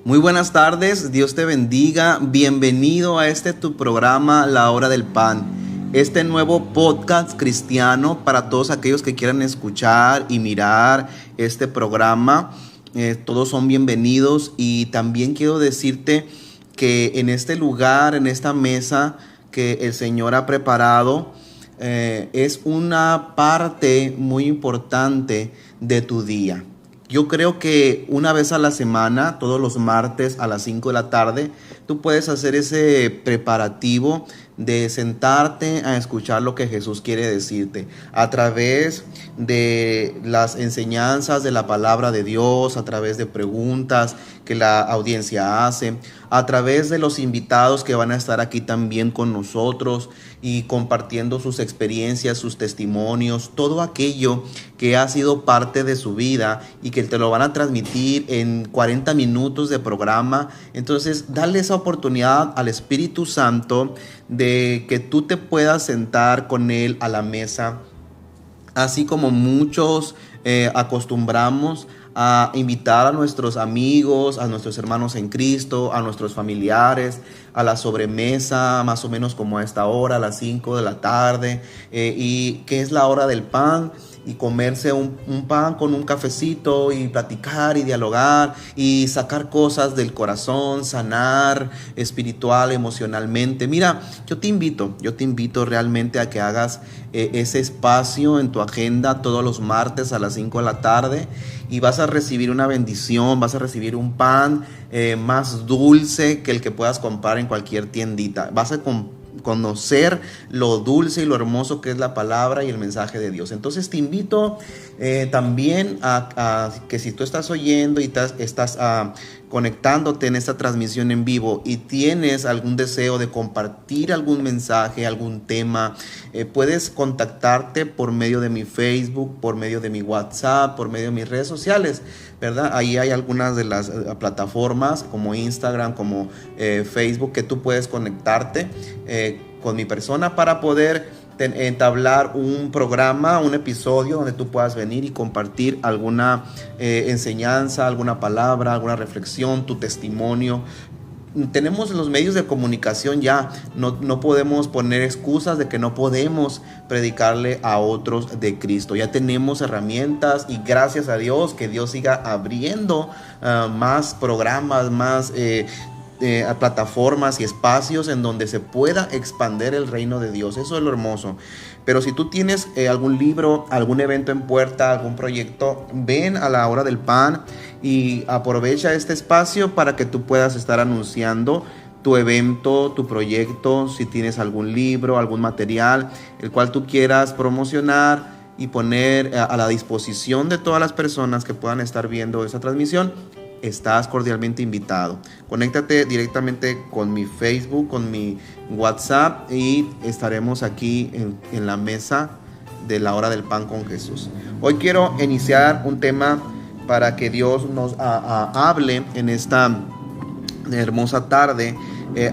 Muy buenas tardes, Dios te bendiga. Bienvenido a tu programa La Hora del Pan. Este nuevo podcast cristiano para todos aquellos que quieran escuchar y mirar este programa. Todos son bienvenidos y también quiero decirte que en este lugar, en esta mesa que el Señor ha preparado, es una parte muy importante de tu día. Yo creo que una vez a la semana, todos los martes a las 5 de la tarde, tú puedes hacer ese preparativo de sentarte a escuchar lo que Jesús quiere decirte a través de las enseñanzas de la palabra de Dios, a través de preguntas que la audiencia hace, a través de los invitados que van a estar aquí también con nosotros y compartiendo sus experiencias, sus testimonios, todo aquello que ha sido parte de su vida y que te lo van a transmitir en 40 minutos de programa. Entonces, dale esa oportunidad al Espíritu Santo de que tú te puedas sentar con Él a la mesa, así como muchos acostumbramos a invitar a nuestros amigos, a nuestros hermanos en Cristo, a nuestros familiares, a la sobremesa, más o menos como a esta hora, a las 5 de la tarde, y que es la hora del pan, y comerse un pan con un cafecito y platicar y dialogar y sacar cosas del corazón, sanar espiritual, emocionalmente. Mira, yo te invito realmente a que hagas ese espacio en tu agenda todos los martes a las 5 de la tarde y vas a recibir una bendición, vas a recibir un pan más dulce que el que puedas comprar en cualquier tiendita. Vas a conocer lo dulce y lo hermoso que es la palabra y el mensaje de Dios. Entonces te invito también a que si tú estás oyendo y estás conectándote en esta transmisión en vivo y tienes algún deseo de compartir algún mensaje, algún tema, puedes contactarte por medio de mi Facebook, por medio de mi WhatsApp, por medio de mis redes sociales, ¿verdad? Ahí hay algunas de las plataformas como Instagram, como Facebook, que tú puedes conectarte con mi persona para poder entablar un programa, un episodio donde tú puedas venir y compartir alguna enseñanza, alguna palabra, alguna reflexión, tu testimonio. Tenemos los medios de comunicación ya, no podemos poner excusas de que no podemos predicarle a otros de Cristo. Ya tenemos herramientas y gracias a Dios que Dios siga abriendo más programas, más plataformas y espacios en donde se pueda expandir el reino de Dios. Eso es lo hermoso. Pero si tú tienes algún libro, algún evento en puerta, algún proyecto, ven a la hora del pan y aprovecha este espacio para que tú puedas estar anunciando tu evento, tu proyecto. Si tienes algún libro, algún material, el cual tú quieras promocionar y poner a la disposición de todas las personas que puedan estar viendo esta transmisión, estás cordialmente invitado. Conéctate directamente con mi Facebook, con mi WhatsApp y estaremos aquí en la mesa de la hora del pan con Jesús. Hoy quiero iniciar un tema para que Dios nos hable en esta hermosa tarde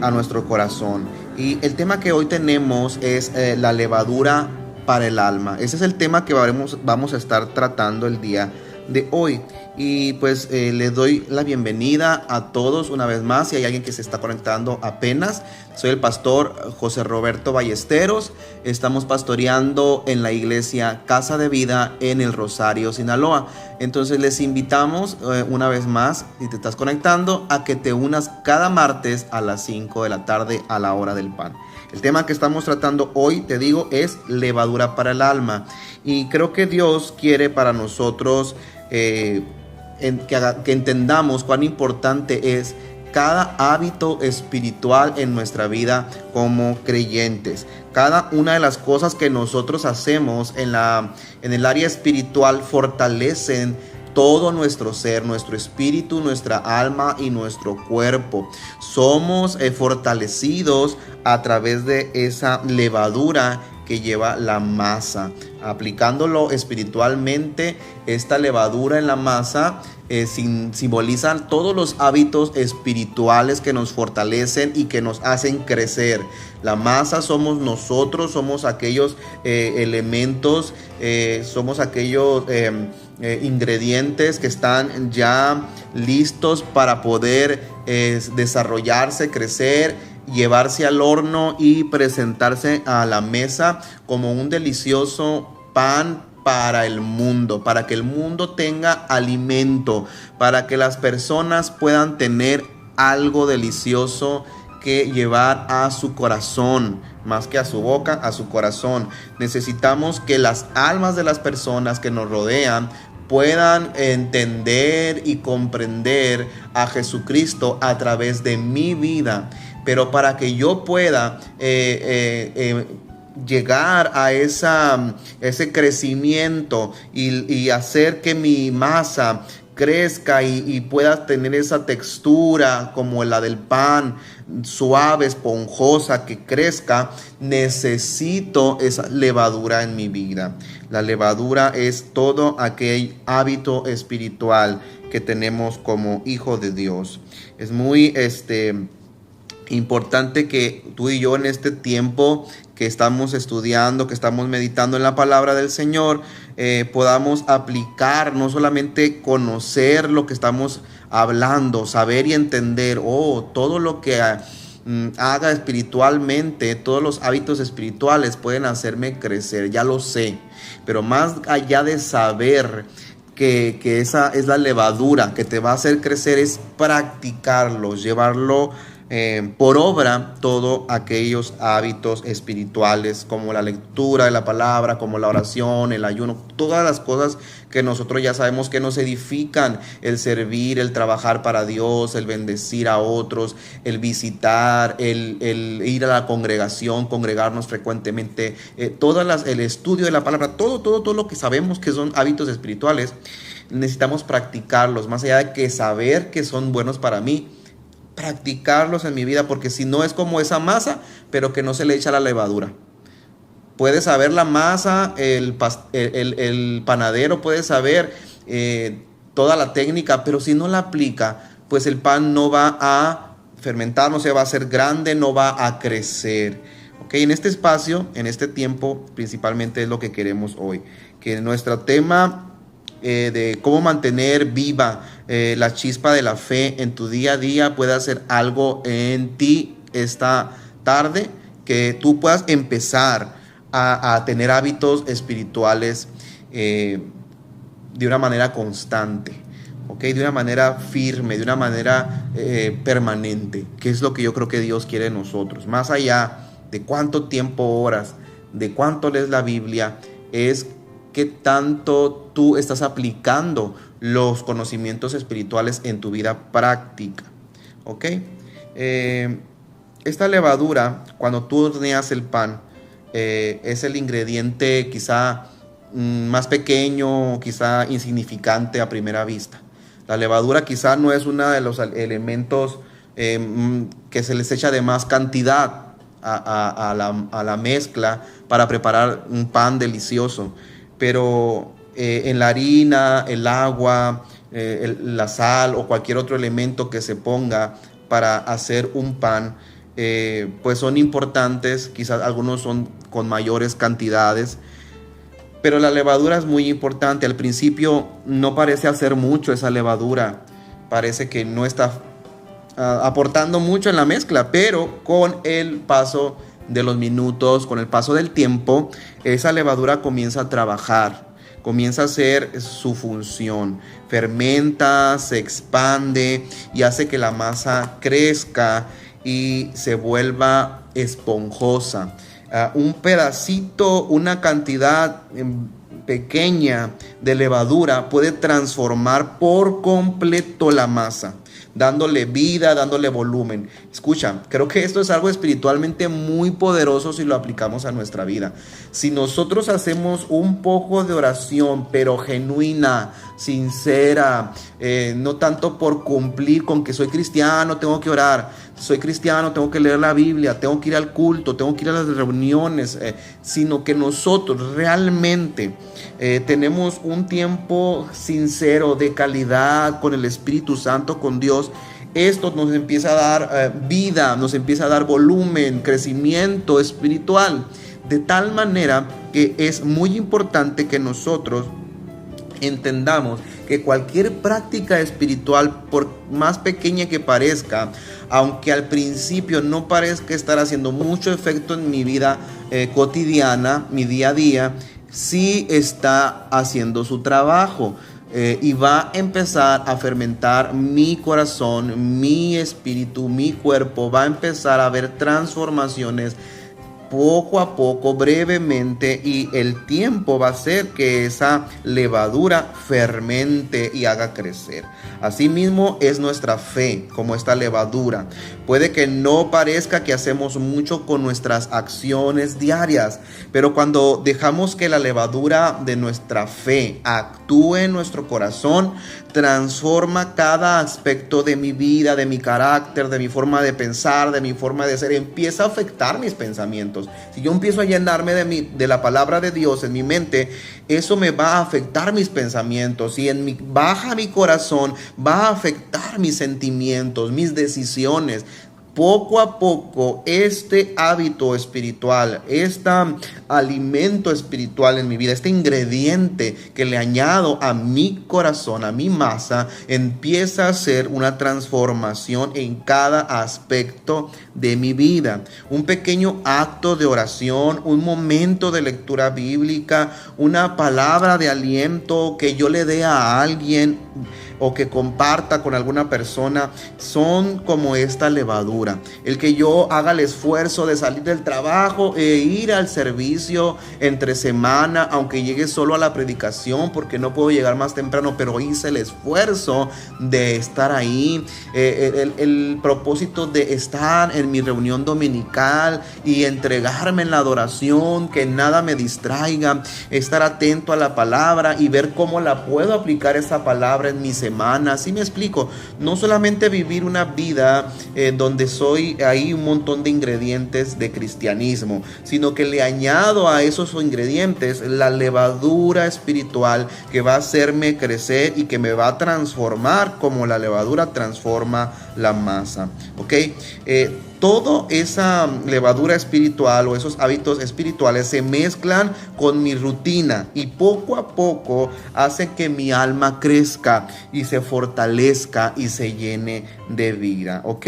a nuestro corazón. Y el tema que hoy tenemos es la levadura para el alma. Ese es el tema que vamos a estar tratando el día de hoy. Y pues les doy la bienvenida a todos una vez más. Si hay alguien que se está conectando apenas, soy el pastor José Roberto Ballesteros. Estamos pastoreando en la iglesia Casa de Vida en El Rosario, Sinaloa. Entonces les invitamos una vez más, si te estás conectando, a que te unas cada martes a las 5 de la tarde a la hora del pan. El tema que estamos tratando hoy, te digo, es levadura para el alma. Y creo que Dios quiere para nosotros que entendamos cuán importante es cada hábito espiritual en nuestra vida como creyentes. Cada una de las cosas que nosotros hacemos en el área espiritual fortalecen todo nuestro ser, nuestro espíritu, nuestra alma y nuestro cuerpo. Somos fortalecidos a través de esa levadura que lleva la masa. Aplicándolo espiritualmente, esta levadura en la masa simbolizan todos los hábitos espirituales que nos fortalecen y que nos hacen crecer. La masa somos nosotros, somos aquellos elementos, somos aquellos ingredientes que están ya listos para poder desarrollarse, crecer, llevarse al horno y presentarse a la mesa como un delicioso pan para el mundo, para que el mundo tenga alimento, para que las personas puedan tener algo delicioso que llevar a su corazón, más que a su boca, a su corazón. Necesitamos que las almas de las personas que nos rodean puedan entender y comprender a Jesucristo a través de mi vida. Pero para que yo pueda llegar a ese crecimiento y hacer que mi masa crezca y pueda tener esa textura como la del pan, suave, esponjosa, que crezca, necesito esa levadura en mi vida. La levadura es todo aquel hábito espiritual que tenemos como hijo de Dios. Es muy importante que tú y yo en este tiempo que estamos estudiando, que estamos meditando en la palabra del Señor, podamos aplicar, no solamente conocer lo que estamos hablando, saber y entender, todo lo que haga espiritualmente, todos los hábitos espirituales pueden hacerme crecer, ya lo sé, pero más allá de saber que esa es la levadura que te va a hacer crecer, es practicarlo, llevarlo por obra, todos aquellos hábitos espirituales como la lectura de la palabra, como la oración, el ayuno, todas las cosas que nosotros ya sabemos que nos edifican, el servir, el trabajar para Dios, el bendecir a otros, el visitar, el ir a la congregación, congregarnos frecuentemente, el estudio de la palabra, todo lo que sabemos que son hábitos espirituales, necesitamos practicarlos, más allá de que saber que son buenos para mí, practicarlos en mi vida, porque si no es como esa masa, pero que no se le echa la levadura. Puede saber la masa, el panadero puede saber toda la técnica, pero si no la aplica, pues el pan no va a fermentar, no se va a hacer grande, no va a crecer. Okay, en este espacio, en este tiempo, principalmente es lo que queremos hoy, que nuestro tema de cómo mantener viva la chispa de la fe en tu día a día puede hacer algo en ti esta tarde, que tú puedas empezar a tener hábitos espirituales de una manera constante, ¿okay? De una manera firme, de una manera permanente, que es lo que yo creo que Dios quiere de nosotros, más allá de cuánto tiempo oras, de cuánto lees la Biblia, es qué tanto tú estás aplicando los conocimientos espirituales en tu vida práctica. ¿Ok? Esta levadura, cuando tú horneas el pan, es el ingrediente quizá más pequeño, quizá insignificante a primera vista. La levadura quizá no es uno de los elementos que se les echa de más cantidad a la mezcla para preparar un pan delicioso. Pero en la harina, el agua, la sal o cualquier otro elemento que se ponga para hacer un pan, pues son importantes. Quizás algunos son con mayores cantidades, pero la levadura es muy importante. Al principio no parece hacer mucho esa levadura, parece que no está aportando mucho en la mezcla, pero con el paso de los minutos, con el paso del tiempo, esa levadura comienza a trabajar, comienza a hacer su función, fermenta, se expande y hace que la masa crezca y se vuelva esponjosa. Un pedacito, una cantidad pequeña de levadura puede transformar por completo la masa, dándole vida, dándole volumen. Escucha, creo que esto es algo espiritualmente muy poderoso si lo aplicamos a nuestra vida. Si nosotros hacemos un poco de oración, pero genuina, sincera, no tanto por cumplir con que soy cristiano, tengo que orar, soy cristiano, tengo que leer la Biblia, tengo que ir al culto, tengo que ir a las reuniones, sino que nosotros realmente tenemos un tiempo sincero, de calidad, con el Espíritu Santo, con Dios. Esto nos empieza a dar vida, nos empieza a dar volumen, crecimiento espiritual, de tal manera que es muy importante que nosotros entendamos que cualquier práctica espiritual, por más pequeña que parezca, aunque al principio no parezca estar haciendo mucho efecto en mi vida cotidiana, mi día a día, sí está haciendo su trabajo. Y va a empezar a fermentar mi corazón, mi espíritu, mi cuerpo. Va a empezar a haber transformaciones poco a poco, brevemente, y el tiempo va a hacer que esa levadura fermente y haga crecer. Asimismo es nuestra fe, como esta levadura. Puede que no parezca que hacemos mucho con nuestras acciones diarias, pero cuando dejamos que la levadura de nuestra fe actúe en nuestro corazón, transforma cada aspecto de mi vida, de mi carácter, de mi forma de pensar, de mi forma de ser. Empieza a afectar mis pensamientos. Si yo empiezo a llenarme de la palabra de Dios en mi mente, eso me va a afectar mis pensamientos. Si baja mi corazón, va a afectar mis sentimientos, mis decisiones. Poco a poco, este hábito espiritual, este alimento espiritual en mi vida, este ingrediente que le añado a mi corazón, a mi masa, empieza a ser una transformación en cada aspecto de mi vida. Un pequeño acto de oración, un momento de lectura bíblica, una palabra de aliento que yo le dé a alguien o que comparta con alguna persona, son como esta levadura. El que yo haga el esfuerzo de salir del trabajo e ir al servicio entre semana, aunque llegue solo a la predicación porque no puedo llegar más temprano, pero hice el esfuerzo de estar ahí. El propósito de estar en mi reunión dominical y entregarme en la adoración, que nada me distraiga, estar atento a la palabra y ver cómo la puedo aplicar esa palabra en mi semana. ¿Sí me explico? No solamente vivir una vida donde soy ahí un montón de ingredientes de cristianismo, sino que le añado a esos ingredientes la levadura espiritual que va a hacerme crecer y que me va a transformar como la levadura transforma la masa. ¿Ok? Toda esa levadura espiritual o esos hábitos espirituales se mezclan con mi rutina y poco a poco hacen que mi alma crezca y se fortalezca y se llene de vida. ¿Ok?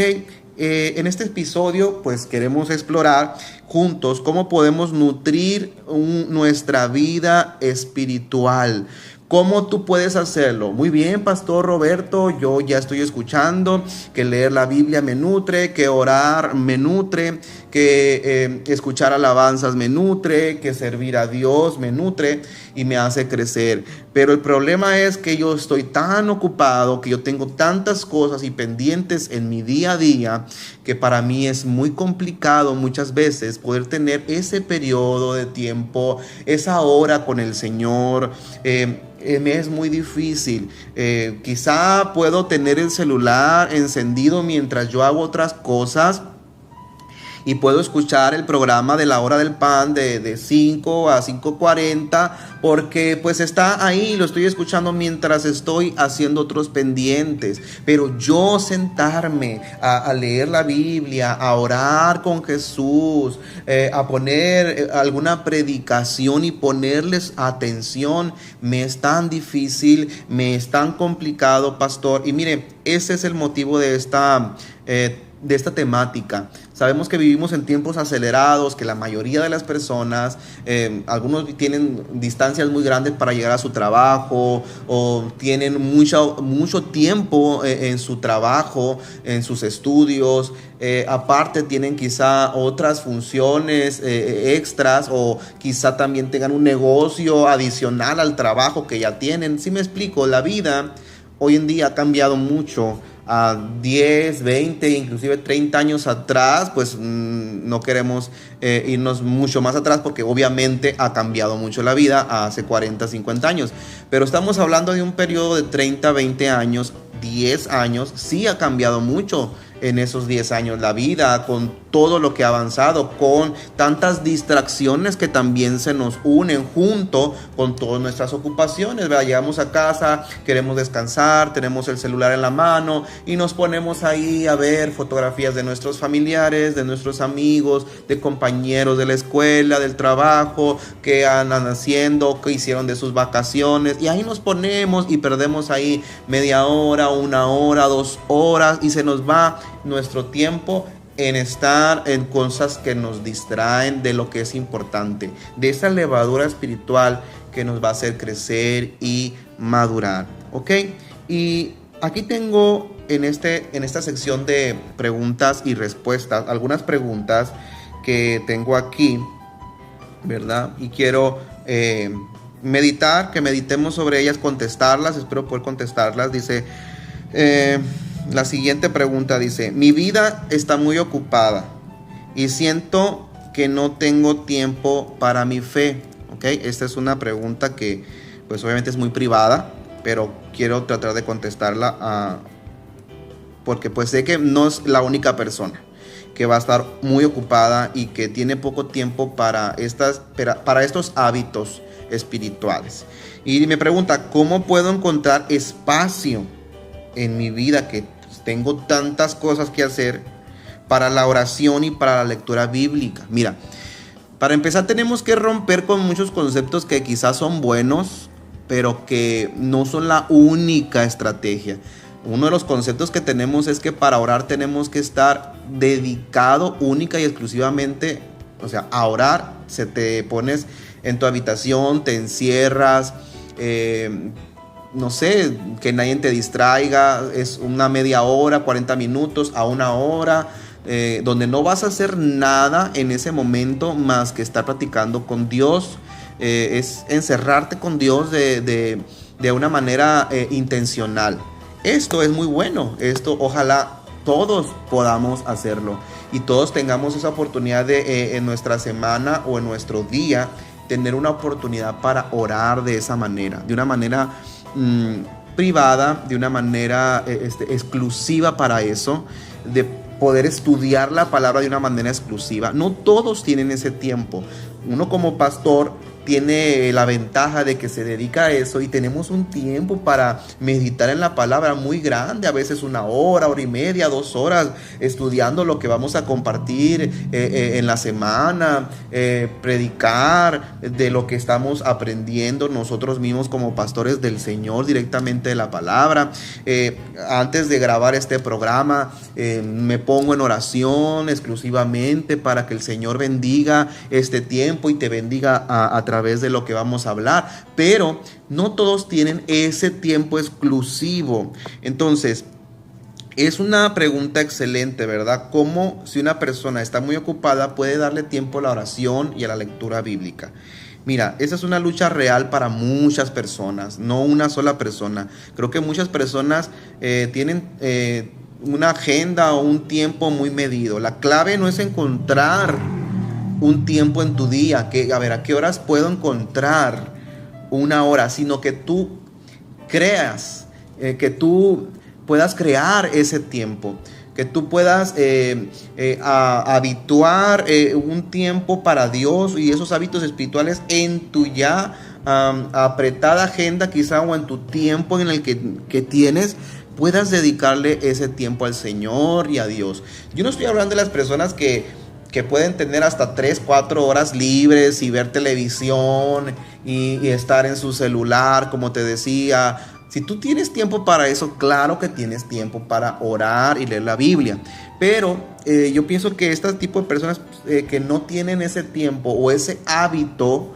En este episodio pues queremos explorar juntos cómo podemos nutrir nuestra vida espiritual. ¿Cómo tú puedes hacerlo? Muy bien, Pastor Roberto, yo ya estoy escuchando que leer la Biblia me nutre, que orar me nutre, que escuchar alabanzas me nutre, que servir a Dios me nutre y me hace crecer. Pero el problema es que yo estoy tan ocupado, que yo tengo tantas cosas y pendientes en mi día a día, que para mí es muy complicado muchas veces poder tener ese periodo de tiempo, esa hora con el Señor. Me es muy difícil. Quizá puedo tener el celular encendido mientras yo hago otras cosas y puedo escuchar el programa de la hora del pan de 5 a 5:40 porque pues está ahí, lo estoy escuchando mientras estoy haciendo otros pendientes. Pero yo sentarme a leer la Biblia, a orar con Jesús, a poner alguna predicación y ponerles atención, me es tan difícil, me es tan complicado, pastor. Y mire, ese es el motivo de esta temática. Sabemos que vivimos en tiempos acelerados, que la mayoría de las personas, algunos tienen distancias muy grandes para llegar a su trabajo o tienen mucho tiempo en su trabajo, en sus estudios. Aparte tienen quizá otras funciones extras o quizá también tengan un negocio adicional al trabajo que ya tienen. ¿Sí me explico? La vida hoy en día ha cambiado mucho. A 10, 20, inclusive 30 años atrás, pues no queremos irnos mucho más atrás porque obviamente ha cambiado mucho la vida hace 40, 50 años. Pero estamos hablando de un periodo de 30, 20 años, 10 años, sí ha cambiado mucho en esos 10 años la vida, con todo lo que ha avanzado, con tantas distracciones que también se nos unen junto con todas nuestras ocupaciones, ¿verdad? Llegamos a casa, queremos descansar, tenemos el celular en la mano y nos ponemos ahí a ver fotografías de nuestros familiares, de nuestros amigos, de compañeros de la escuela, del trabajo, qué andan haciendo, qué hicieron de sus vacaciones, y ahí nos ponemos y perdemos ahí media hora, 1 hora, 2 horas, y se nos va nuestro tiempo en estar en cosas que nos distraen de lo que es importante, de esa levadura espiritual que nos va a hacer crecer y madurar, ¿ok? Y aquí tengo en esta sección de preguntas y respuestas algunas preguntas que tengo aquí, ¿verdad? Y quiero que meditemos sobre ellas, contestarlas, espero poder contestarlas. Dice, la siguiente pregunta dice: mi vida está muy ocupada y siento que no tengo tiempo para mi fe. ¿Ok? Esta es una pregunta que pues obviamente es muy privada, pero quiero tratar de contestarla porque pues sé que no es la única persona que va a estar muy ocupada y que tiene poco tiempo para estos hábitos espirituales. Y me pregunta, ¿cómo puedo encontrar espacio en mi vida, que tengo tantas cosas que hacer, para la oración y para la lectura bíblica? Mira, para empezar tenemos que romper con muchos conceptos que quizás son buenos, pero que no son la única estrategia. Uno de los conceptos que tenemos es que para orar tenemos que estar dedicado única y exclusivamente, o sea, a orar. Te pones en tu habitación, te encierras, no sé, que nadie te distraiga, es una media hora, 40 minutos a 1 hora, donde no vas a hacer nada en ese momento más que estar platicando con Dios. Es encerrarte con Dios de una manera intencional. Esto es muy bueno, esto ojalá todos podamos hacerlo y todos tengamos esa oportunidad de en nuestra semana o en nuestro día tener una oportunidad para orar de esa manera, de una manera privada, de una manera exclusiva para eso, de poder estudiar la palabra de una manera exclusiva. No todos tienen ese tiempo. Uno como pastor tiene la ventaja de que se dedica a eso y tenemos un tiempo para meditar en la palabra muy grande, a veces 1 hora, 1 hora y media, 2 horas, estudiando lo que vamos a compartir en la semana, predicar de lo que estamos aprendiendo nosotros mismos como pastores del Señor, directamente de la palabra. Antes de grabar este programa, me pongo en oración exclusivamente para que el Señor bendiga este tiempo y te bendiga a través de lo que vamos a hablar, pero no todos tienen ese tiempo exclusivo. Entonces, es una pregunta excelente, ¿verdad? ¿Cómo, si una persona está muy ocupada, puede darle tiempo a la oración y a la lectura bíblica? Mira, esa es una lucha real para muchas personas, no una sola persona. Creo que muchas personas tienen una agenda o un tiempo muy medido. La clave no es encontrar un tiempo en tu día, a qué horas puedo encontrar 1 hora, sino que tú creas, que tú puedas crear ese tiempo, que tú puedas habituar un tiempo para Dios y esos hábitos espirituales en tu ya apretada agenda quizá, o en tu tiempo en el que tienes, puedas dedicarle ese tiempo al Señor y a Dios. Yo no estoy hablando de las personas que pueden tener hasta 3-4 horas libres y ver televisión y estar en su celular, como te decía. Si tú tienes tiempo para eso, claro que tienes tiempo para orar y leer la Biblia. Pero yo pienso que este tipo de personas que no tienen ese tiempo o ese hábito,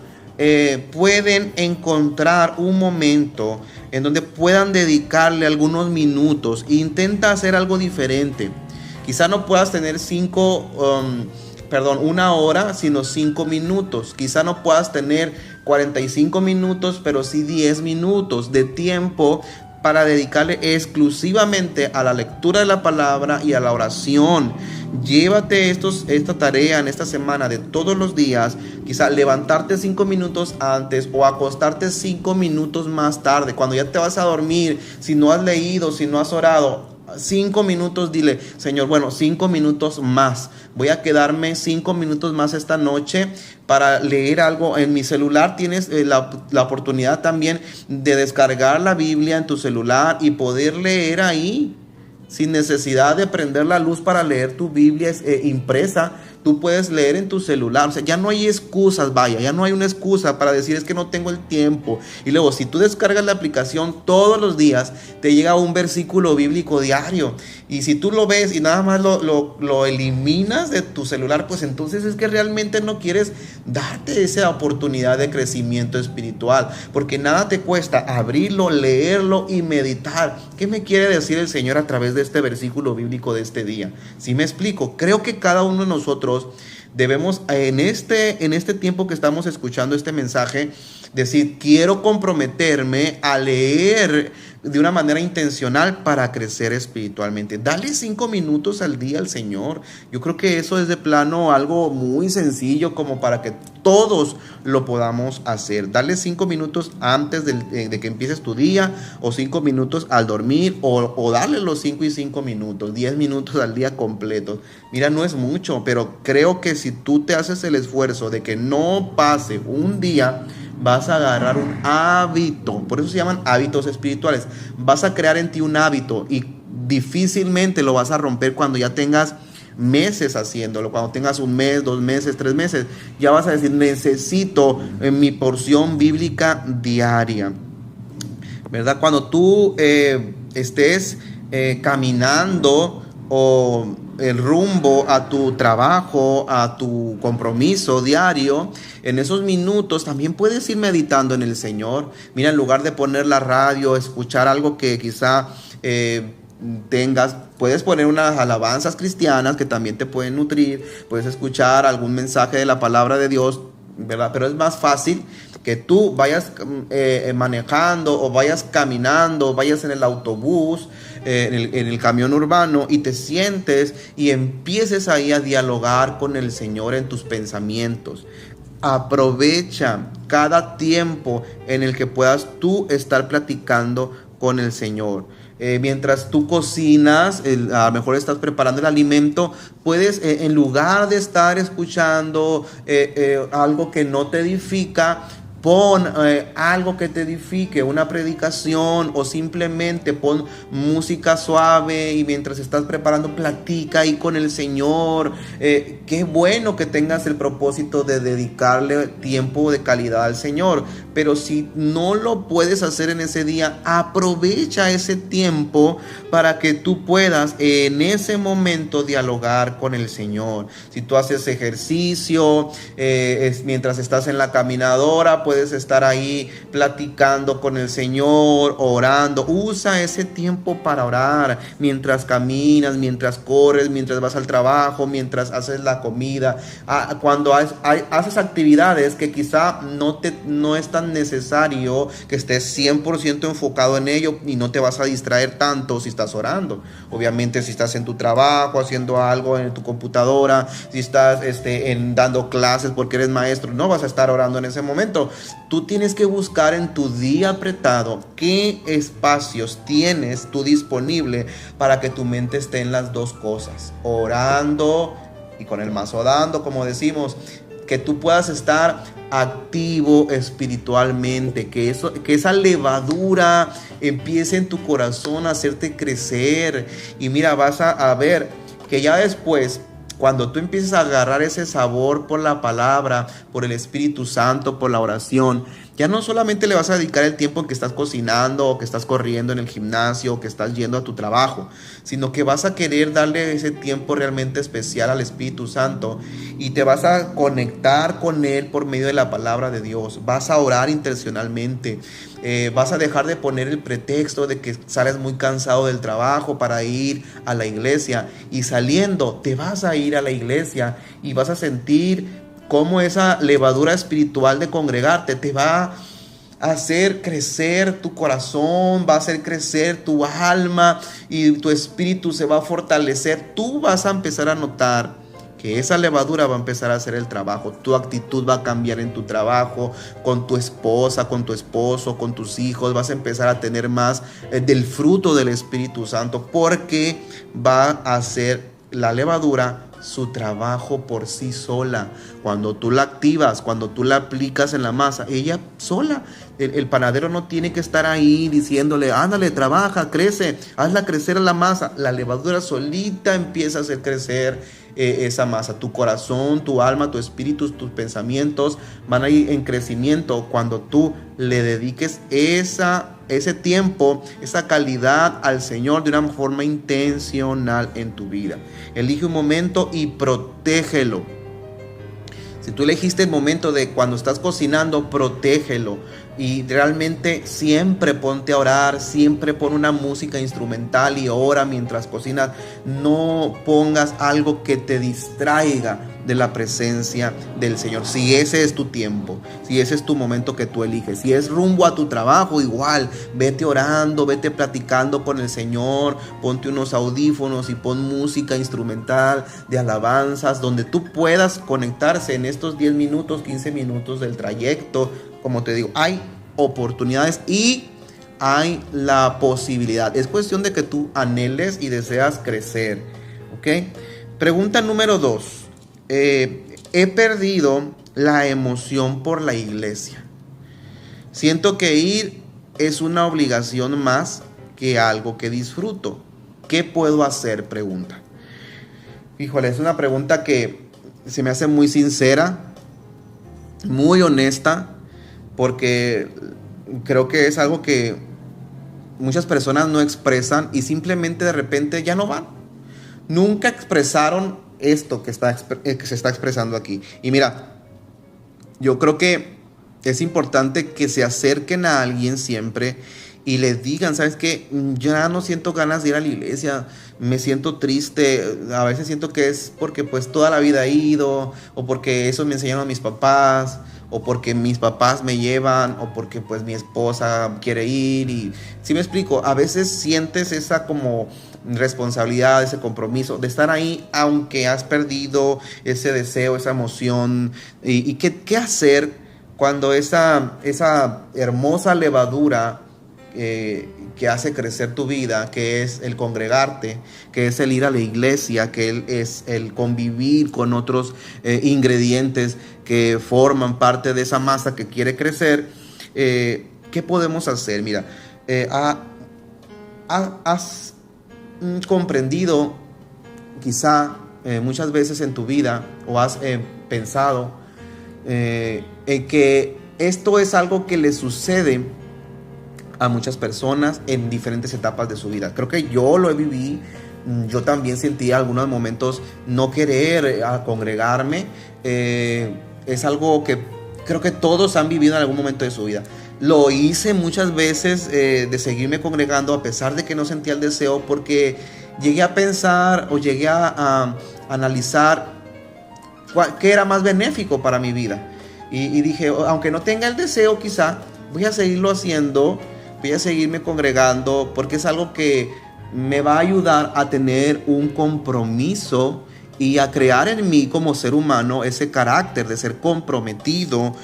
pueden encontrar un momento en donde puedan dedicarle algunos minutos. Intenta hacer algo diferente. Quizá no puedas tener 1 hora, sino 5 minutos. Quizá no puedas tener 45 minutos, pero sí 10 minutos de tiempo para dedicarle exclusivamente a la lectura de la palabra y a la oración. Llévate esta tarea en esta semana de todos los días, quizá levantarte 5 minutos antes o acostarte 5 minutos más tarde, cuando ya te vas a dormir. Si no has leído, si no has orado, 5 minutos, dile, Señor, bueno, 5 minutos más. Voy a quedarme 5 minutos más esta noche para leer algo en mi celular. Tienes la oportunidad también de descargar la Biblia en tu celular y poder leer ahí sin necesidad de prender la luz para leer tu Biblia impresa. Tú puedes leer en tu celular. O sea, ya no hay excusas, vaya, ya no hay una excusa para decir es que no tengo el tiempo. Y luego, si tú descargas la aplicación todos los días, te llega un versículo bíblico diario. Y si tú lo ves y nada más lo eliminas de tu celular, pues entonces es que realmente no quieres darte esa oportunidad de crecimiento espiritual. Porque nada te cuesta abrirlo, leerlo y meditar. ¿Qué me quiere decir el Señor a través de este versículo bíblico de este día? ¿Sí me explico? Creo que cada uno de nosotros debemos en este tiempo que estamos escuchando este mensaje decir, quiero comprometerme a leer de una manera intencional para crecer espiritualmente. Dale 5 minutos al día al Señor. Yo creo que eso es de plano algo muy sencillo como para que todos lo podamos hacer. Dale 5 minutos antes de que empieces tu día, o 5 minutos al dormir, o darle los 5 y 5 minutos, 10 minutos al día completos. Mira, no es mucho, pero creo que si tú te haces el esfuerzo de que no pase un día, vas a agarrar un hábito. Por eso se llaman hábitos espirituales. Vas a crear en ti un hábito y difícilmente lo vas a romper cuando ya tengas meses haciéndolo. Cuando tengas 1 mes, 2 meses, 3 meses, ya vas a decir, necesito mi porción bíblica diaria, ¿verdad? Cuando tú estés caminando o el rumbo a tu trabajo, a tu compromiso diario, en esos minutos también puedes ir meditando en el Señor. Mira, en lugar de poner la radio, escuchar algo que quizá puedes poner unas alabanzas cristianas que también te pueden nutrir, puedes escuchar algún mensaje de la palabra de Dios, ¿verdad? Pero es más fácil que tú vayas manejando o vayas caminando, o vayas en el autobús, en el camión urbano, y te sientes y empieces ahí a dialogar con el Señor en tus pensamientos. Aprovecha cada tiempo en el que puedas tú estar platicando con el Señor. Mientras tú cocinas, a lo mejor estás preparando el alimento, puedes, en lugar de estar escuchando algo que no te edifica, pon algo que te edifique, una predicación, o simplemente pon música suave y mientras estás preparando platica ahí con el Señor. Qué bueno que tengas el propósito de dedicarle tiempo de calidad al Señor, pero si no lo puedes hacer en ese día, aprovecha ese tiempo para que tú puedas en ese momento dialogar con el Señor. Si tú haces ejercicio, mientras estás en la caminadora, puedes estar ahí platicando con el Señor, orando. Usa ese tiempo para orar mientras caminas, mientras corres, mientras vas al trabajo, mientras haces la comida. Cuando haces actividades que quizá no es tan necesario que estés 100% enfocado en ello, y no te vas a distraer tanto si estás orando. Obviamente, si estás en tu trabajo haciendo algo en tu computadora, si estás dando clases porque eres maestro, no vas a estar orando en ese momento. Tú tienes que buscar en tu día apretado qué espacios tienes tú disponible para que tu mente esté en las dos cosas, orando y con el mazo dando, como decimos, que tú puedas estar activo espiritualmente, que esa levadura empiece en tu corazón a hacerte crecer. Y mira, vas a ver que ya después, cuando tú empieces a agarrar ese sabor por la palabra, por el Espíritu Santo, por la oración, ya no solamente le vas a dedicar el tiempo en que estás cocinando, o que estás corriendo en el gimnasio, o que estás yendo a tu trabajo, sino que vas a querer darle ese tiempo realmente especial al Espíritu Santo, y te vas a conectar con Él por medio de la palabra de Dios. Vas a orar intencionalmente. Vas a dejar de poner el pretexto de que sales muy cansado del trabajo para ir a la iglesia, y saliendo te vas a ir a la iglesia y vas a sentir cómo esa levadura espiritual de congregarte te va a hacer crecer tu corazón, va a hacer crecer tu alma, y tu espíritu se va a fortalecer. Tú vas a empezar a notar que esa levadura va a empezar a hacer el trabajo. Tu actitud va a cambiar en tu trabajo, con tu esposa, con tu esposo, con tus hijos. Vas a empezar a tener más del fruto del Espíritu Santo, porque va a hacer la levadura su trabajo por sí sola. Cuando tú la activas, cuando tú la aplicas en la masa, ella sola. El panadero no tiene que estar ahí diciéndole, ándale, trabaja, crece, hazla crecer en la masa. La levadura solita empieza a hacer crecer esa masa. Tu corazón, tu alma, tu espíritu, tus pensamientos van a ir en crecimiento cuando tú le dediques ese tiempo, esa calidad al Señor de una forma intencional en tu vida. Elige un momento y protégelo. Si tú elegiste el momento de cuando estás cocinando, protégelo. Y realmente siempre ponte a orar, siempre pon una música instrumental y ora mientras cocinas. No pongas algo que te distraiga de la presencia del Señor. Si ese es tu tiempo, si ese es tu momento que tú eliges, si es rumbo a tu trabajo, igual, vete orando, vete platicando con el Señor, ponte unos audífonos y pon música instrumental de alabanzas, donde tú puedas conectarse en estos 10 minutos, 15 minutos del trayecto. Como te digo, hay oportunidades y hay la posibilidad. Es cuestión de que tú anheles y deseas crecer. ¿Ok? Pregunta número 2. He perdido la emoción por la iglesia. Siento que ir es una obligación más que algo que disfruto. ¿Qué puedo hacer? Pregunta. Híjole, es una pregunta que se me hace muy sincera, muy honesta, porque creo que es algo que muchas personas no expresan y simplemente de repente ya no van. Nunca expresaron esto que se está expresando aquí. Y mira, yo creo que es importante que se acerquen a alguien siempre y les digan, ¿sabes qué? Ya no siento ganas de ir a la iglesia, me siento triste, a veces siento que es porque pues toda la vida he ido, o porque eso me enseñaron mis papás, o porque mis papás me llevan, o porque pues mi esposa quiere ir. Y si me explico, a veces sientes esa como responsabilidad, ese compromiso de estar ahí, aunque has perdido ese deseo, esa emoción. Y qué hacer cuando esa hermosa levadura que hace crecer tu vida, que es el congregarte, que es el ir a la iglesia, que es el convivir con otros ingredientes que forman parte de esa masa que quiere crecer. ¿Qué podemos hacer? Mira, has comprendido quizá muchas veces en tu vida, o has pensado en que esto es algo que le sucede a muchas personas en diferentes etapas de su vida. Creo que yo lo viví. Yo también sentí algunos momentos no querer congregarme. Es algo que creo que todos han vivido en algún momento de su vida. Lo hice muchas veces, de seguirme congregando a pesar de que no sentía el deseo, porque llegué a pensar o llegué a analizar qué era más benéfico para mi vida. Y dije, aunque no tenga el deseo, quizá voy a seguirlo haciendo, voy a seguirme congregando, porque es algo que me va a ayudar a tener un compromiso y a crear en mí como ser humano ese carácter de ser comprometido,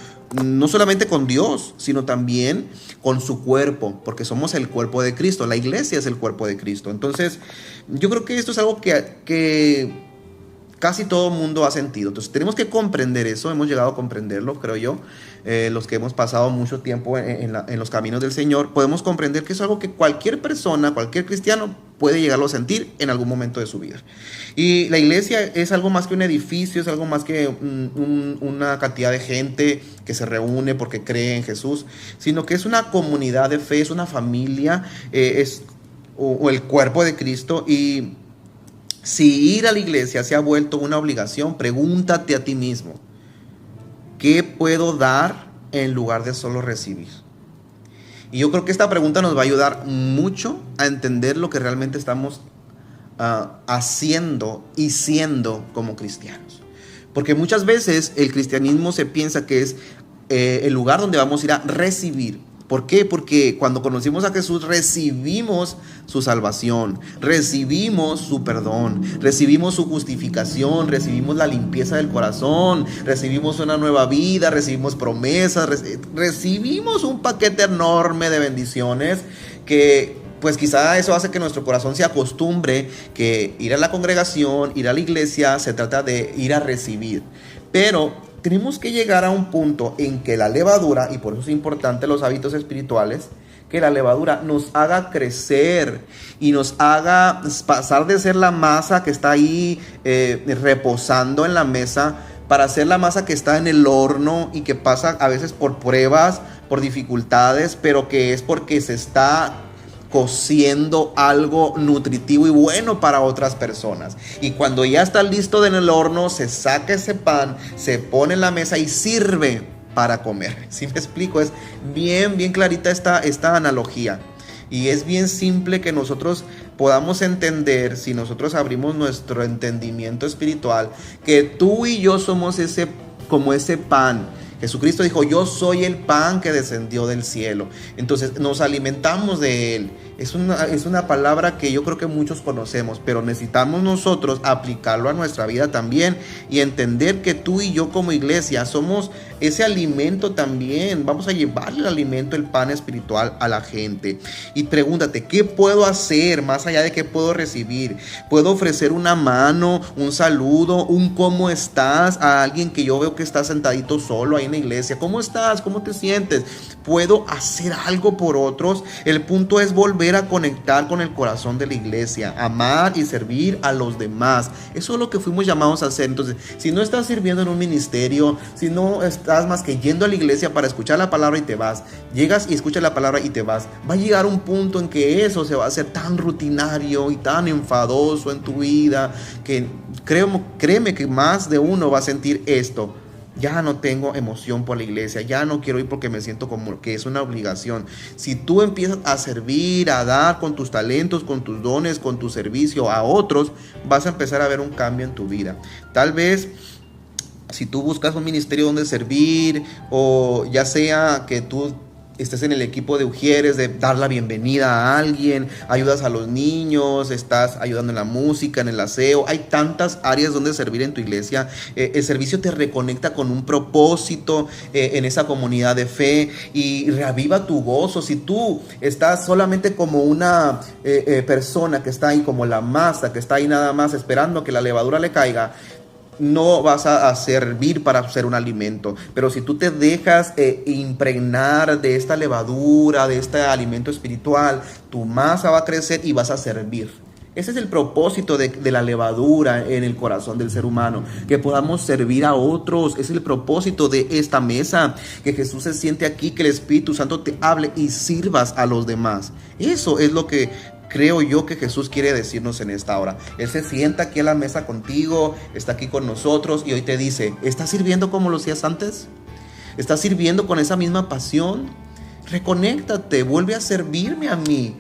no solamente con Dios, sino también con su cuerpo, porque somos el cuerpo de Cristo. La iglesia es el cuerpo de Cristo. Entonces, yo creo que esto es algo que casi todo el mundo ha sentido. Entonces tenemos que comprender eso. Hemos llegado a comprenderlo, creo yo. Los que hemos pasado mucho tiempo en los caminos del Señor, podemos comprender que es algo que cualquier persona, cualquier cristiano puede llegarlo a sentir en algún momento de su vida. Y la iglesia es algo más que un edificio, es algo más que una cantidad de gente que se reúne porque cree en Jesús, sino que es una comunidad de fe, es una familia, o el cuerpo de Cristo. Y si ir a la iglesia se ha vuelto una obligación, pregúntate a ti mismo, ¿qué puedo dar en lugar de solo recibir? Y yo creo que esta pregunta nos va a ayudar mucho a entender lo que realmente estamos haciendo y siendo como cristianos. Porque muchas veces el cristianismo se piensa que es el lugar donde vamos a ir a recibir. ¿Por qué? Porque cuando conocimos a Jesús recibimos su salvación, recibimos su perdón, recibimos su justificación, recibimos la limpieza del corazón, recibimos una nueva vida, recibimos promesas, recibimos un paquete enorme de bendiciones que pues quizá eso hace que nuestro corazón se acostumbre que ir a la congregación, ir a la iglesia, se trata de ir a recibir. Pero tenemos que llegar a un punto en que la levadura, y por eso es importante los hábitos espirituales, que la levadura nos haga crecer y nos haga pasar de ser la masa que está ahí reposando en la mesa para ser la masa que está en el horno y que pasa a veces por pruebas, por dificultades, pero que es porque se está cociendo algo nutritivo y bueno para otras personas. Y cuando ya está listo en el horno, se saca ese pan, se pone en la mesa y sirve para comer. ¿Sí me explico? Es bien clarita esta analogía. Y es bien simple que nosotros podamos entender, si nosotros abrimos nuestro entendimiento espiritual, que tú y yo somos como ese pan. Jesucristo dijo, yo soy el pan que descendió del cielo. Entonces nos alimentamos de él. Es una palabra que yo creo que muchos conocemos, pero necesitamos nosotros aplicarlo a nuestra vida también y entender que tú y yo como iglesia somos ese alimento también. Vamos a llevarle el alimento, el pan espiritual a la gente. Y pregúntate, ¿qué puedo hacer más allá de qué puedo recibir? ¿Puedo ofrecer una mano, un saludo, un cómo estás a alguien que yo veo que está sentadito solo ahí en la iglesia? ¿Cómo estás? ¿Cómo te sientes? ¿Puedo hacer algo por otros? El punto es volver a conectar con el corazón de la iglesia, amar y servir a los demás. Eso es lo que fuimos llamados a hacer. Entonces, si no estás sirviendo en un ministerio, si no estás más que yendo a la iglesia para escuchar la palabra y te vas, llegas y escuchas la palabra y te vas, va a llegar un punto en que eso se va a hacer tan rutinario y tan enfadoso en tu vida que créeme que más de uno va a sentir esto. Ya no tengo emoción por la iglesia, ya no quiero ir porque me siento como que es una obligación. Si tú empiezas a servir, a dar con tus talentos, con tus dones, con tu servicio a otros, vas a empezar a ver un cambio en tu vida. Tal vez si tú buscas un ministerio donde servir, o ya sea que tú estés en el equipo de Ujieres, de dar la bienvenida a alguien, ayudas a los niños, estás ayudando en la música, en el aseo. Hay tantas áreas donde servir en tu iglesia. El servicio te reconecta con un propósito en esa comunidad de fe y reaviva tu gozo. Si tú estás solamente como una persona que está ahí, como la masa que está ahí nada más esperando que la levadura le caiga, no vas a servir para ser un alimento. Pero si tú te dejas impregnar de esta levadura, de este alimento espiritual, tu masa va a crecer y vas a servir. Ese es el propósito de la levadura en el corazón del ser humano, que podamos servir a otros. Es el propósito de esta mesa, que Jesús se siente aquí, que el Espíritu Santo te hable y sirvas a los demás. Eso es lo que creo yo que Jesús quiere decirnos en esta hora. Él se sienta aquí a la mesa contigo, está aquí con nosotros y hoy te dice, ¿estás sirviendo como lo hacías antes? ¿Estás sirviendo con esa misma pasión? Reconéctate, vuelve a servirme a mí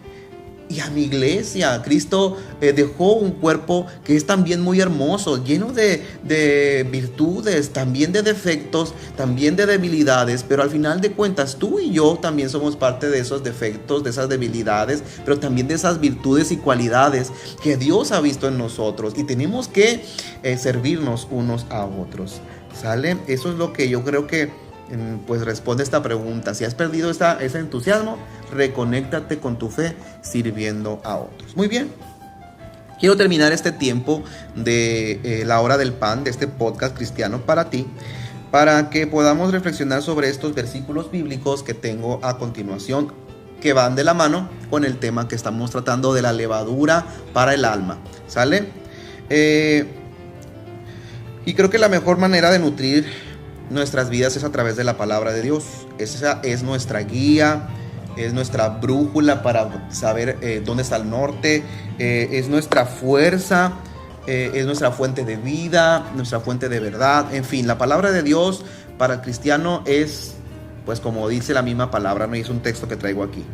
y a mi iglesia. Cristo dejó un cuerpo que es también muy hermoso, lleno de virtudes, también de defectos, también de debilidades, pero al final de cuentas tú y yo también somos parte de esos defectos, de esas debilidades, pero también de esas virtudes y cualidades que Dios ha visto en nosotros, y tenemos que servirnos unos a otros. ¿Sale? Eso es lo que yo creo que pues responde esta pregunta. Si has perdido ese entusiasmo, reconéctate con tu fe sirviendo a otros. Muy bien. Quiero terminar este tiempo de la hora del pan, de este podcast cristiano para ti, para que podamos reflexionar sobre estos versículos bíblicos que tengo a continuación, que van de la mano con el tema que estamos tratando de la levadura para el alma. ¿Sale? Y creo que la mejor manera de nutrir nuestras vidas es a través de la palabra de Dios. Esa es nuestra guía, es nuestra brújula para saber dónde está el norte, es nuestra fuerza, es nuestra fuente de vida, nuestra fuente de verdad. En fin, la palabra de Dios para el cristiano es, pues como dice la misma palabra, no es un texto que traigo aquí.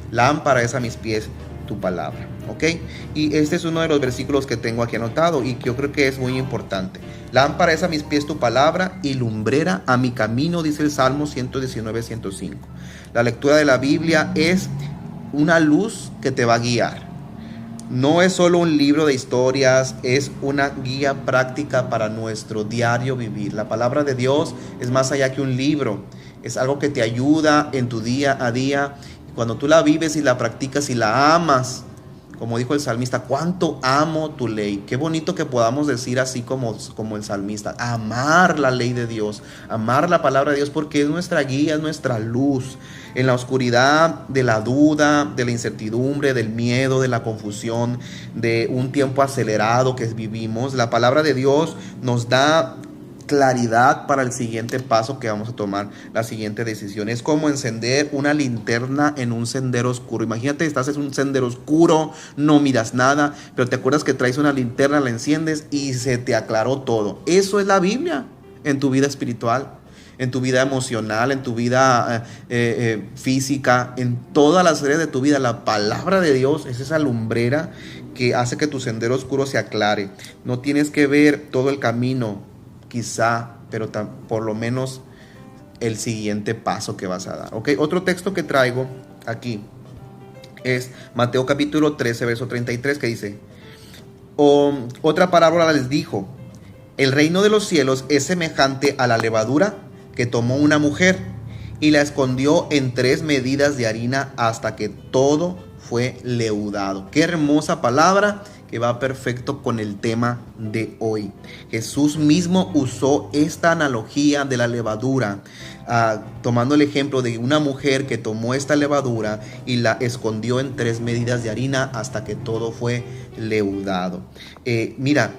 Lámpara es a mis pies tu palabra, ¿ok? Y este es uno de los versículos que tengo aquí anotado y que yo creo que es muy importante. Lámpara es a mis pies tu palabra y lumbrera a mi camino, dice el Salmo 119, 105. La lectura de la Biblia es una luz que te va a guiar. No es solo un libro de historias, es una guía práctica para nuestro diario vivir. La palabra de Dios es más allá que un libro, es algo que te ayuda en tu día a día. Cuando tú la vives y la practicas y la amas, como dijo el salmista, cuánto amo tu ley. Qué bonito que podamos decir así como el salmista, amar la ley de Dios, amar la palabra de Dios, porque es nuestra guía, es nuestra luz. En la oscuridad de la duda, de la incertidumbre, del miedo, de la confusión, de un tiempo acelerado que vivimos, la palabra de Dios nos da claridad para el siguiente paso que vamos a tomar, la siguiente decisión. Es como encender una linterna en un sendero oscuro. Imagínate, estás en un sendero oscuro, no miras nada, pero te acuerdas que traes una linterna, la enciendes y se te aclaró todo. Eso es la Biblia en tu vida espiritual, en tu vida emocional, en tu vida física, en todas las áreas de tu vida. La palabra de Dios es esa lumbrera que hace que tu sendero oscuro se aclare. No tienes que ver todo el camino, quizá, pero por lo menos el siguiente paso que vas a dar, ¿ok? Otro texto que traigo aquí es Mateo capítulo 13, verso 33, que dice, otra parábola les dijo, el reino de los cielos es semejante a la levadura que tomó una mujer y la escondió en 3 medidas de harina hasta que todo fue leudado. Qué hermosa palabra que va perfecto con el tema de hoy. Jesús mismo usó esta analogía de la levadura, tomando el ejemplo de una mujer que tomó esta levadura y la escondió en 3 medidas de harina hasta que todo fue leudado. Mira,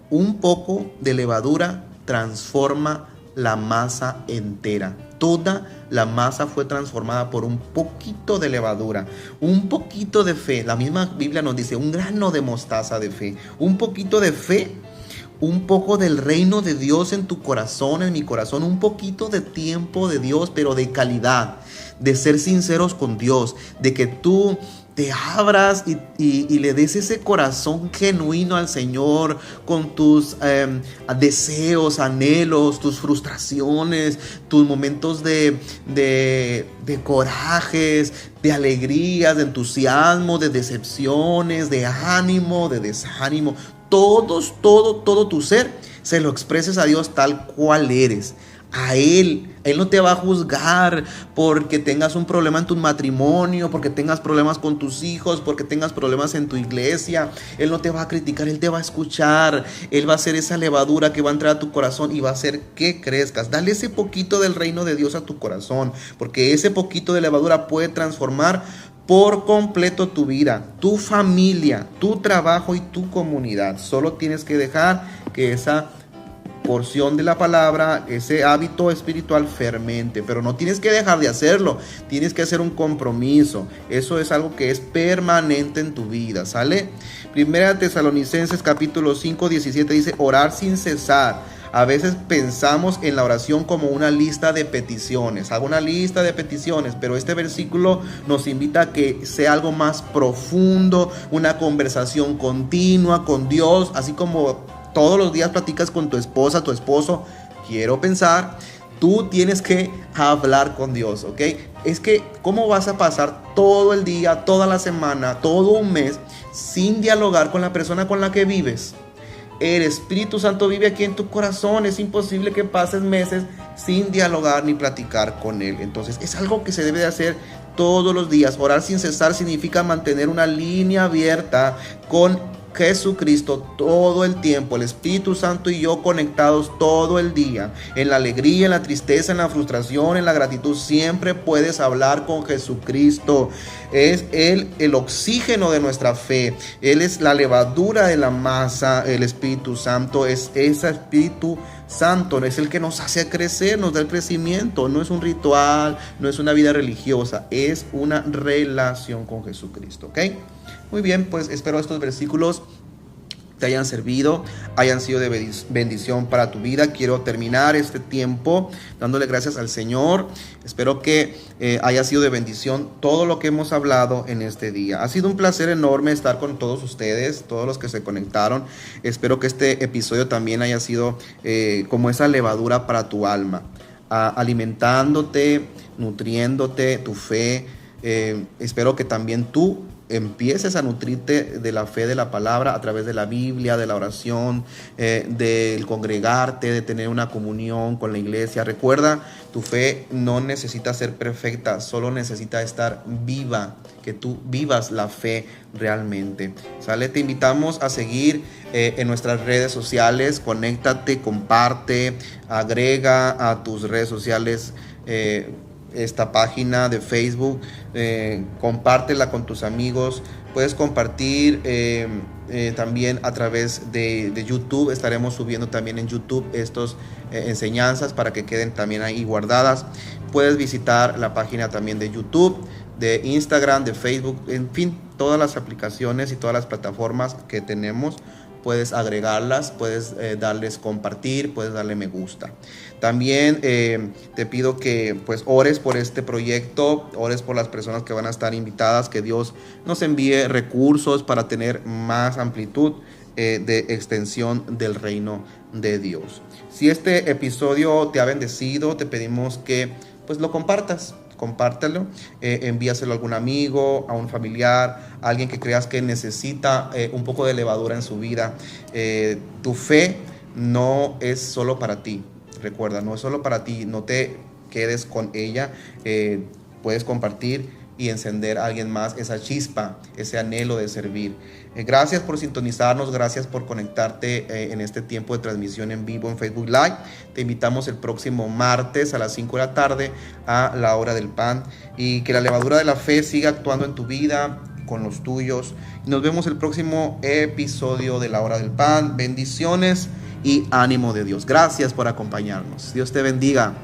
un poco de levadura transforma la masa entera. Toda la masa fue transformada por un poquito de levadura, un poquito de fe. La misma Biblia nos dice un grano de mostaza de fe, un poquito de fe, un poco del reino de Dios en tu corazón, en mi corazón, un poquito de tiempo de Dios, pero de calidad, de ser sinceros con Dios, de que tú te abras y le des ese corazón genuino al Señor con tus deseos, anhelos, tus frustraciones, tus momentos de corajes, de alegrías, de entusiasmo, de decepciones, de ánimo, de desánimo. Todo tu ser se lo expreses a Dios tal cual eres. A Él no te va a juzgar porque tengas un problema en tu matrimonio, porque tengas problemas con tus hijos, porque tengas problemas en tu iglesia. Él no te va a criticar, Él te va a escuchar. Él va a hacer esa levadura que va a entrar a tu corazón y va a hacer que crezcas. Dale ese poquito del reino de Dios a tu corazón, porque ese poquito de levadura puede transformar por completo tu vida, tu familia, tu trabajo y tu comunidad. Solo tienes que dejar que esa porción de la palabra, ese hábito espiritual fermente, pero no tienes que dejar de hacerlo, tienes que hacer un compromiso. Eso es algo que es permanente en tu vida, ¿sale? Primera Tesalonicenses capítulo 5, 17 dice, orar sin cesar. A veces pensamos en la oración como una lista de peticiones. Hago una lista de peticiones, pero este versículo nos invita a que sea algo más profundo, una conversación continua con Dios, así como todos los días platicas con tu esposa, tu esposo. Quiero pensar, tú tienes que hablar con Dios, ¿ok? Es que, ¿cómo vas a pasar todo el día, toda la semana, todo un mes sin dialogar con la persona con la que vives? El Espíritu Santo vive aquí en tu corazón. Es imposible que pases meses sin dialogar ni platicar con Él. Entonces, es algo que se debe de hacer todos los días. Orar sin cesar significa mantener una línea abierta con Jesucristo todo el tiempo, el Espíritu Santo y yo conectados todo el día, en la alegría, en la tristeza, en la frustración, en la gratitud, siempre puedes hablar con Jesucristo. Es Él el oxígeno de nuestra fe, Él es la levadura de la masa. El Espíritu Santo es ese Espíritu Santo, es el que nos hace crecer, nos da el crecimiento. No es un ritual, no es una vida religiosa, es una relación con Jesucristo, ¿ok? Muy bien, pues espero estos versículos te hayan servido, hayan sido de bendición para tu vida. Quiero terminar este tiempo dándole gracias al Señor. Espero que haya sido de bendición todo lo que hemos hablado en este día. Ha sido un placer enorme estar con todos ustedes, todos los que se conectaron. Espero que este episodio también haya sido como esa levadura para tu alma, alimentándote, nutriéndote tu fe. Espero que también tú empieces a nutrirte de la fe de la palabra a través de la Biblia, de la oración, del congregarte, de tener una comunión con la iglesia. Recuerda, tu fe no necesita ser perfecta, solo necesita estar viva, que tú vivas la fe realmente. ¿Sale? Te invitamos a seguir en nuestras redes sociales. Conéctate, comparte, agrega a tus redes sociales esta página de Facebook, compártela con tus amigos. Puedes compartir también a través de YouTube. Estaremos subiendo también en YouTube estas enseñanzas para que queden también ahí guardadas. Puedes visitar la página también de YouTube, de Instagram, de Facebook, en fin, todas las aplicaciones y todas las plataformas que tenemos. Puedes agregarlas, puedes darles compartir, puedes darle me gusta. También te pido que pues ores por este proyecto, ores por las personas que van a estar invitadas, que Dios nos envíe recursos para tener más amplitud de extensión del reino de Dios. Si este episodio te ha bendecido, te pedimos que pues lo compartas. Compártelo, envíaselo a algún amigo, a un familiar, a alguien que creas que necesita un poco de levadura en su vida. Tu fe no es solo para ti, recuerda, no es solo para ti, no te quedes con ella. Puedes compartir y encender a alguien más esa chispa, ese anhelo de servir. Gracias por sintonizarnos, gracias por conectarte en este tiempo de transmisión en vivo en Facebook Live. Te invitamos el próximo martes a las 5 de la tarde a la hora del pan, y que la levadura de la fe siga actuando en tu vida, con los tuyos. Nos vemos el próximo episodio de la hora del pan. Bendiciones y ánimo de Dios. Gracias por acompañarnos. Dios te bendiga.